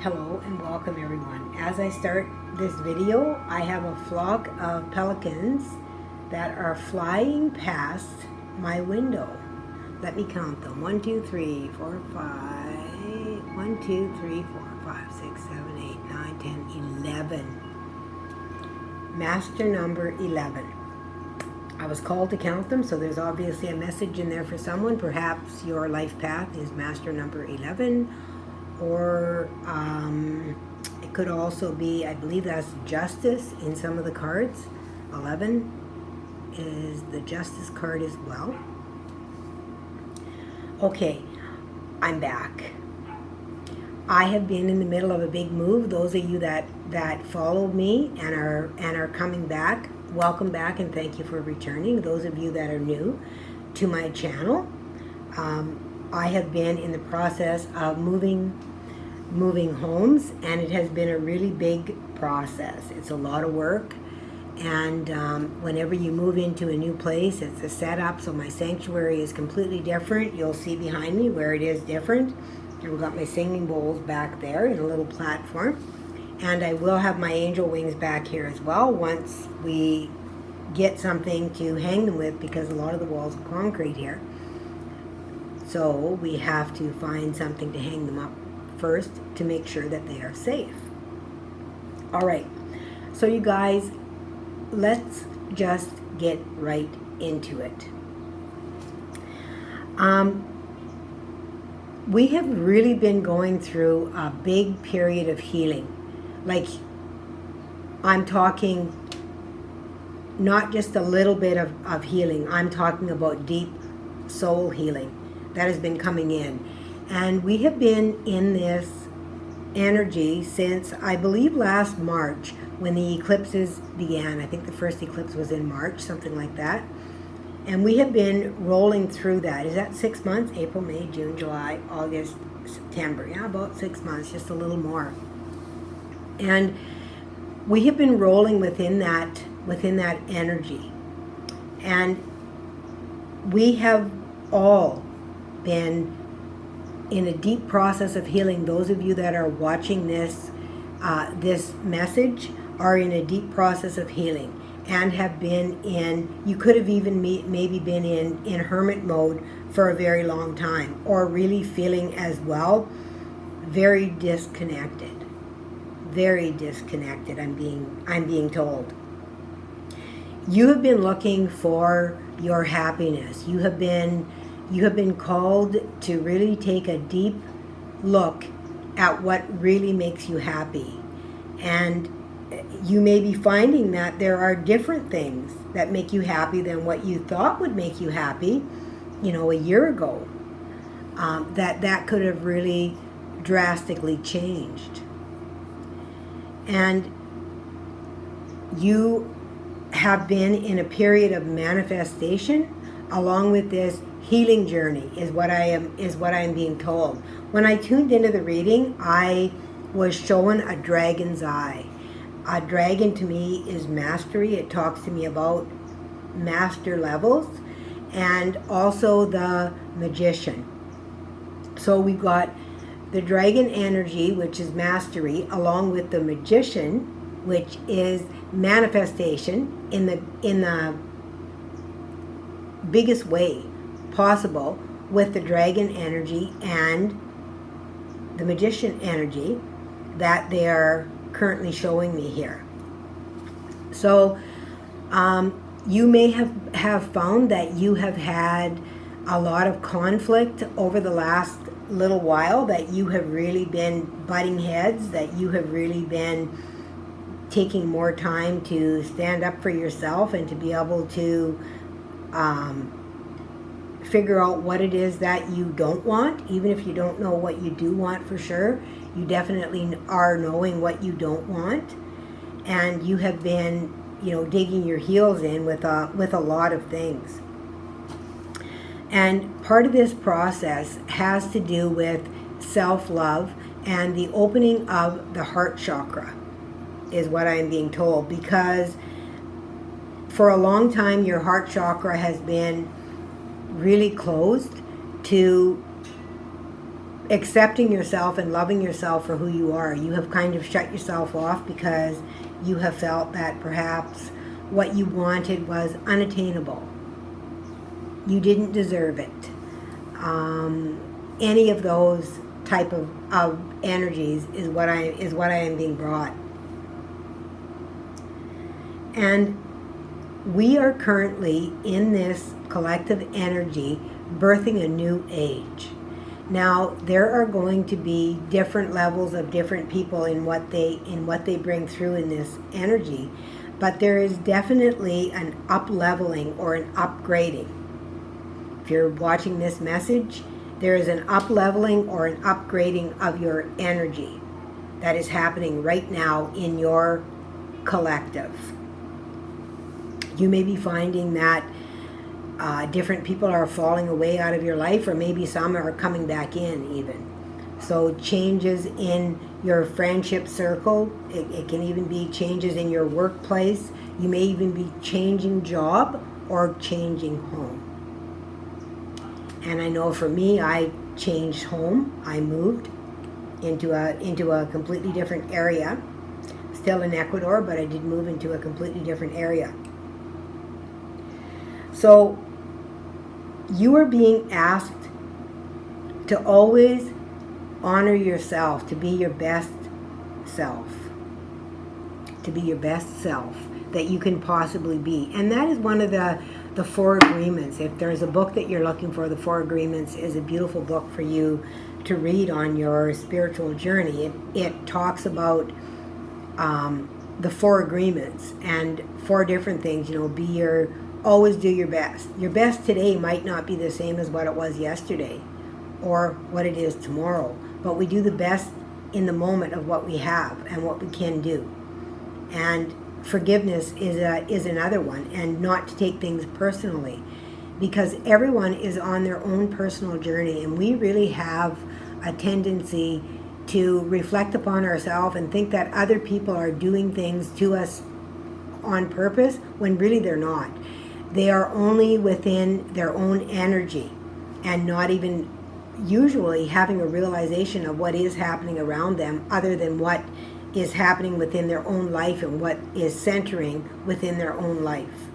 Hello and welcome everyone. As I start this video, I have a flock of pelicans that are flying past my window. Let me count them. 1, 2, 3, 4, 5. 1, 2, 3, 4, 5, 6, 7, 8, 9, 10, 11. Master number 11. I was called to count them, so there's obviously a message in there for someone. Perhaps your life path is master number 11. Or it could also be, I believe that's justice in some of the cards. 11 is the justice card as well. Okay, I'm back. I have been in the middle of a big move. Those of you that followed me and are coming back, welcome back and thank you for returning. Those of you that are new to my channel, I have been in the process of moving homes, and it has been a really big process. It's a lot of work, and whenever you move into a new place, it's a setup. So my sanctuary is completely different. You'll see behind me where it is different. And we've got my singing bowls back there in a little platform, and I will have my angel wings back here as well once we get something to hang them with, because a lot of the walls are concrete here. So we have to find something to hang them up first to make sure that they are safe. All right, so you guys, let's just get right into it. We have really been going through a big period of healing. Like, I'm talking not just a little bit of healing. I'm talking about deep soul healing that has been coming in. And we have been in this energy since, I believe, last March, when the eclipses began. I think the first eclipse was in March, something like that. And we have been rolling through that. Is that 6 months? April, May, June, July, August, September. Yeah, about 6 months, just a little more. And we have been rolling within that energy. And we have all been in a deep process of healing. Those of you that are watching this this message are in a deep process of healing and have been in, you could have even maybe been in hermit mode for a very long time, or really feeling as well very disconnected. Very disconnected, I'm being told. You have been looking for your happiness. You have been called to really take a deep look at what really makes you happy. And you may be finding that there are different things that make you happy than what you thought would make you happy, a year ago. That could have really drastically changed. And you have been in a period of manifestation along with this healing journey, is what I am being told. When I tuned into the reading, I was shown a dragon's eye. A dragon to me is mastery. It talks to me about master levels, and also the magician. So we've got the dragon energy, which is mastery, along with the magician, which is manifestation in the biggest way possible, with the dragon energy and the magician energy that they are currently showing me here. So you may have found that you have had a lot of conflict over the last little while, that you have really been butting heads, that you have really been taking more time to stand up for yourself and to be able to figure out what it is that you don't want. Even if you don't know what you do want for sure, you definitely are knowing what you don't want. And you have been, digging your heels in with a lot of things. And part of this process has to do with self-love and the opening of the heart chakra, is what I'm being told. Because for a long time, your heart chakra has been really closed to accepting yourself and loving yourself for who you are. You have kind of shut yourself off because you have felt that perhaps what you wanted was unattainable. You didn't deserve it. Any of those type of energies is what I am being brought. And we are currently in this collective energy birthing a new age. Now, there are going to be different levels of different people in what they bring through in this energy, but there is definitely an up-leveling or an upgrading. If you're watching this message, there is an up-leveling or an upgrading of your energy that is happening right now in your collective. You may be finding that different people are falling away out of your life, or maybe some are coming back in even. So changes in your friendship circle, it can even be changes in your workplace. You may even be changing job or changing home. And I know for me, I changed home. I moved into a completely different area. Still in Ecuador, but I did move into a completely different area. So you are being asked to always honor yourself, to be your best self. To be your best self that you can possibly be. And that is one of the 4 agreements. If there's a book that you're looking for, the 4 agreements is a beautiful book for you to read on your spiritual journey. It talks about the 4 agreements and 4 different things. Always do your best. Your best today might not be the same as what it was yesterday or what it is tomorrow, but we do the best in the moment of what we have and what we can do. And forgiveness is another one, and not to take things personally, because everyone is on their own personal journey, and we really have a tendency to reflect upon ourselves and think that other people are doing things to us on purpose when really they're not. They are only within their own energy and not even usually having a realization of what is happening around them other than what is happening within their own life and what is centering within their own life.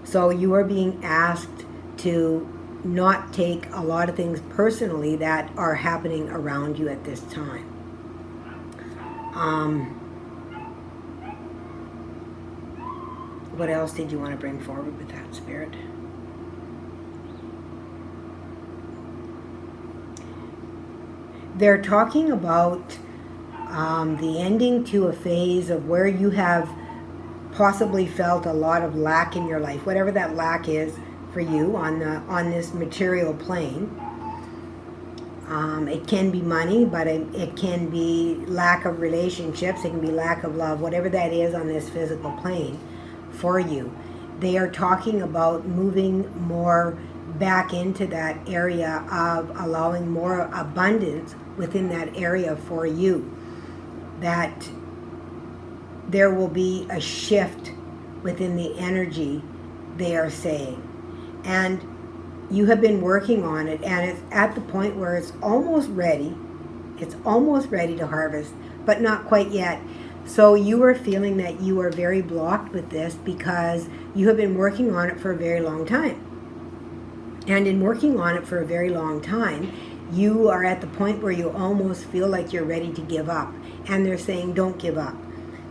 So you are being asked to not take a lot of things personally that are happening around you at this time. What else did you want to bring forward with that, Spirit? They're talking about the ending to a phase of where you have possibly felt a lot of lack in your life, whatever that lack is for you on this material plane. It can be money, but it can be lack of relationships, it can be lack of love, whatever that is on this physical plane for you. They are talking about moving more back into that area of allowing more abundance within that area for you. That there will be a shift within the energy, they are saying. And you have been working on it, and it's at the point where it's almost ready. It's almost ready to harvest, but not quite yet. So you are feeling that you are very blocked with this because you have been working on it for a very long time. And in working on it for a very long time, you are at the point where you almost feel like you're ready to give up. And they're saying, don't give up,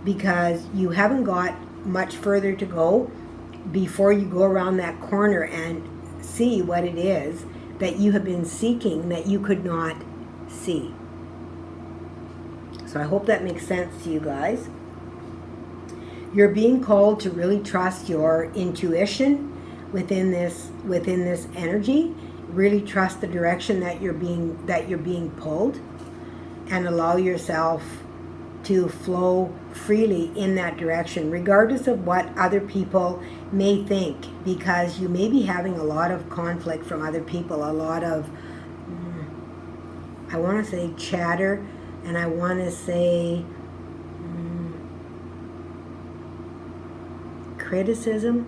because you haven't got much further to go before you go around that corner and see what it is that you have been seeking that you could not see. So I hope that makes sense to you guys. You're being called to really trust your intuition within this energy. Really trust the direction that you're being pulled, and allow yourself to flow freely in that direction, regardless of what other people may think, because you may be having a lot of conflict from other people, a lot of, I want to say chatter, and I want to say criticism,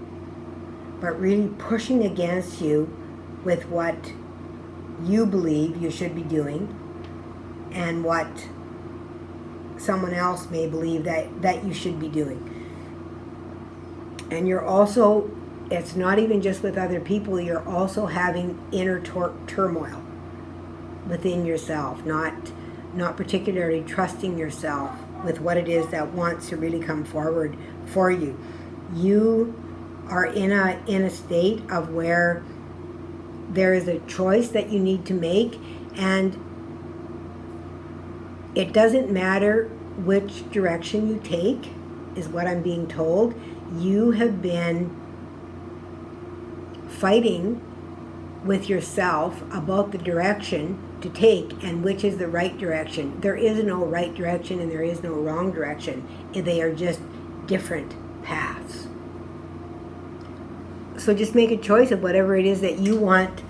but really pushing against you with what you believe you should be doing and what someone else may believe that you should be doing. And you're also, it's not even just with other people, you're also having inner turmoil within yourself, not particularly trusting yourself with what it is that wants to really come forward for you. You are in a state of where there is a choice that you need to make, and it doesn't matter which direction you take, is what I'm being told. You have been fighting with yourself about the direction to take and which is the right direction. There is no right direction and there is no wrong direction. They are just different paths. So just make a choice of whatever it is that you want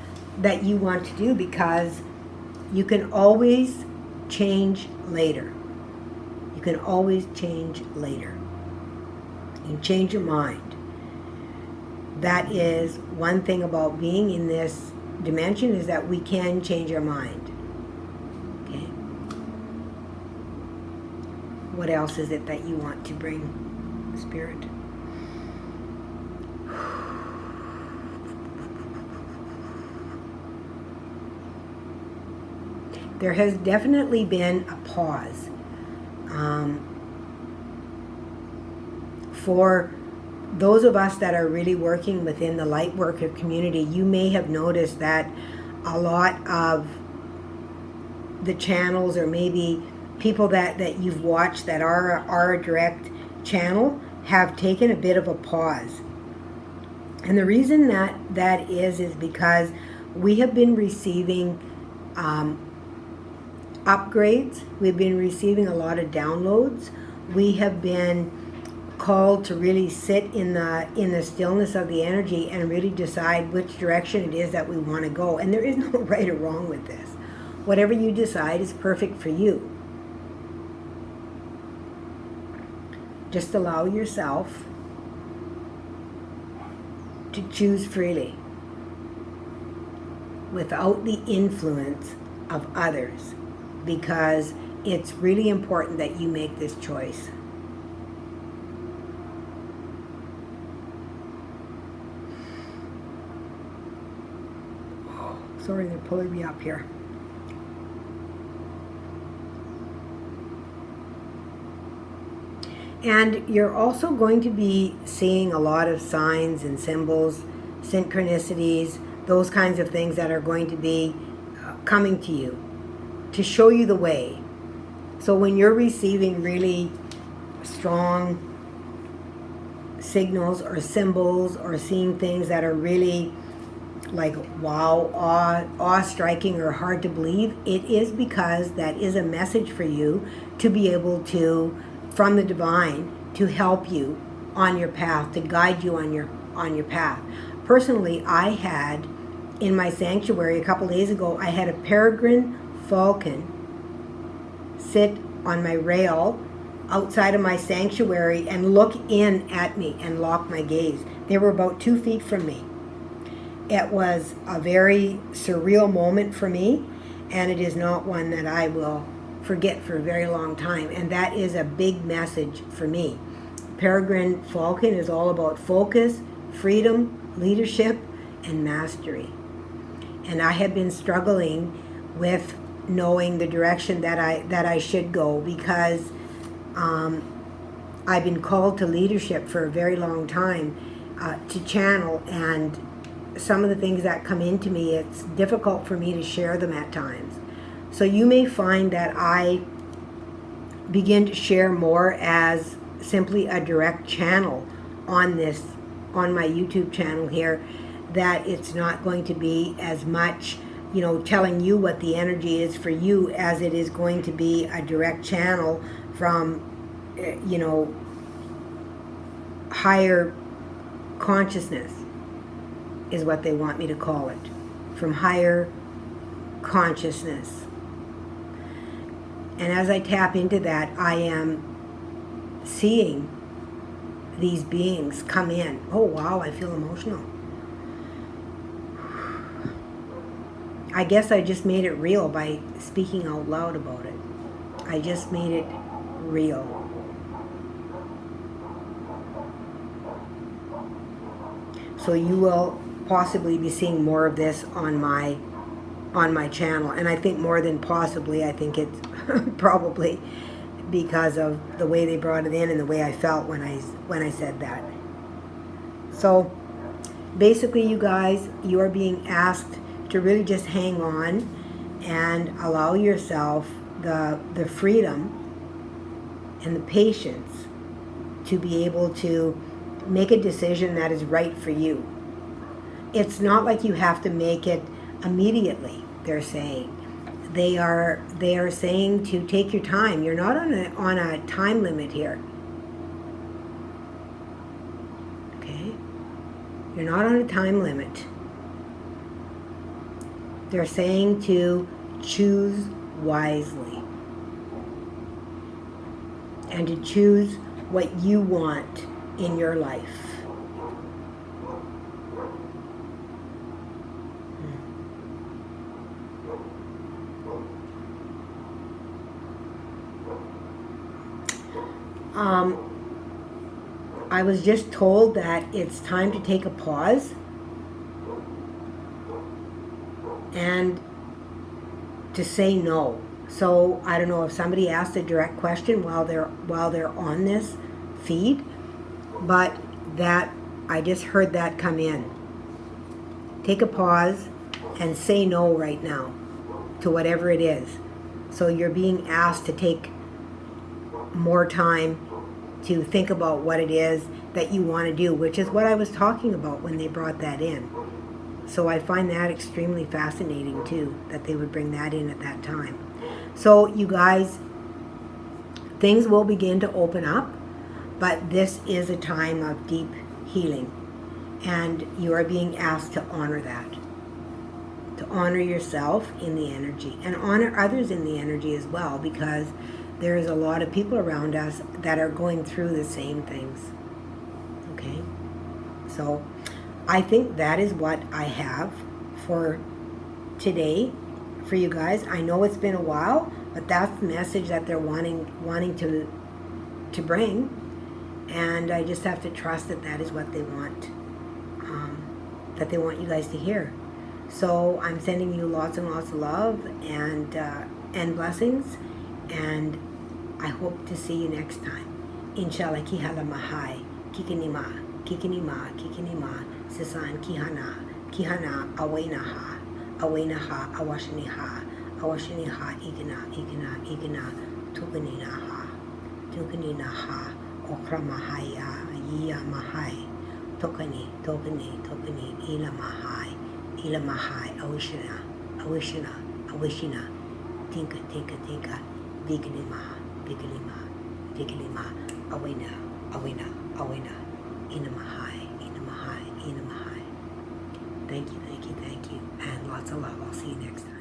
to do, because you can always change later. You can always change later. You can change your mind. That is one thing about being in this dimension, is that we can change our mind. Okay. What else is it that you want to bring, Spirit? There has definitely been a pause for those of us that are really working within the light worker community. You may have noticed that a lot of the channels, or maybe people that you've watched that are a direct channel, have taken a bit of a pause. And the reason that is because we have been receiving upgrades. We've been receiving a lot of downloads. We have been called to really sit in the stillness of the energy and really decide which direction it is that we want to go. And there is no right or wrong with this. Whatever you decide is perfect for you. Just allow yourself to choose freely without the influence of others, because it's really important that you make this choice. Sorry, they're pulling me up here. And you're also going to be seeing a lot of signs and symbols, synchronicities, those kinds of things that are going to be coming to you to show you the way. So when you're receiving really strong signals or symbols, or seeing things that are really like wow, awe-striking or hard to believe, it is because that is a message for you to be able to, from the divine, to help you on your path, to guide you on your path. Personally, I had in my sanctuary a couple days ago, I had a peregrine falcon sit on my rail outside of my sanctuary and look in at me and lock my gaze. They were about 2 feet from me. It was a very surreal moment for me, and it is not one that I will forget for a very long time. And that is a big message for me. Peregrine falcon is all about focus, freedom, leadership, and mastery. And I have been struggling with knowing the direction that I should go, because I've been called to leadership for a very long time, to channel, and some of the things that come into me, it's difficult for me to share them at times. So you may find that I begin to share more as simply a direct channel on my YouTube channel here, that it's not going to be as much, telling you what the energy is for you, as it is going to be a direct channel from, higher consciousness, is what they want me to call it. From higher consciousness. And as I tap into that, I am seeing these beings come in. Oh wow, I feel emotional. I guess I just made it real by speaking out loud about it. I just made it real. So you will possibly be seeing more of this on my channel, and I think more than possibly, I think it's probably because of the way they brought it in and the way I felt when I said that. So basically, you guys, you are being asked to really just hang on and allow yourself the freedom and the patience to be able to make a decision that is right for you. It's not like you have to make it immediately, they're saying. They are saying to take your time. You're not on a time limit here. Okay? You're not on a time limit. They're saying to choose wisely. And to choose what you want in your life. I was just told that it's time to take a pause and to say no. So I don't know if somebody asked a direct question while they're on this feed, but that I just heard that come in. Take a pause and say no right now to whatever it is. So you're being asked to take more time to think about what it is that you want to do, which is what I was talking about when they brought that in. So I find that extremely fascinating too, that they would bring that in at that time. So you guys, things will begin to open up, but this is a time of deep healing, and you are being asked to honor that, to honor yourself in the energy and honor others in the energy as well, because there is a lot of people around us that are going through the same things. Okay? So I think that is what I have for today for you guys. I know it's been a while, but that's the message that they're wanting to bring, and I just have to trust that that is what they want, that they want you guys to hear. So I'm sending you lots and lots of love and blessings, and I hope to see you next time. Inshallah, kihala mahai, kikinima, kikinima, kikinima, sisan kihana, kihana, awainaha, awainaha, awashiniha, awashiniha, igna, igna, igna, tukaninaha, tukaninaha, okramahaya, yiya mahai, tokani, tokani, tokani, ila mahai, awishina, awishina, awishina, tinka, tinka, tinka, vigalima, vigalima, vigalima, awena, awena, awena, inamahai, inamahai, inamahai. Thank you, thank you, thank you, and lots of love. I'll see you next time.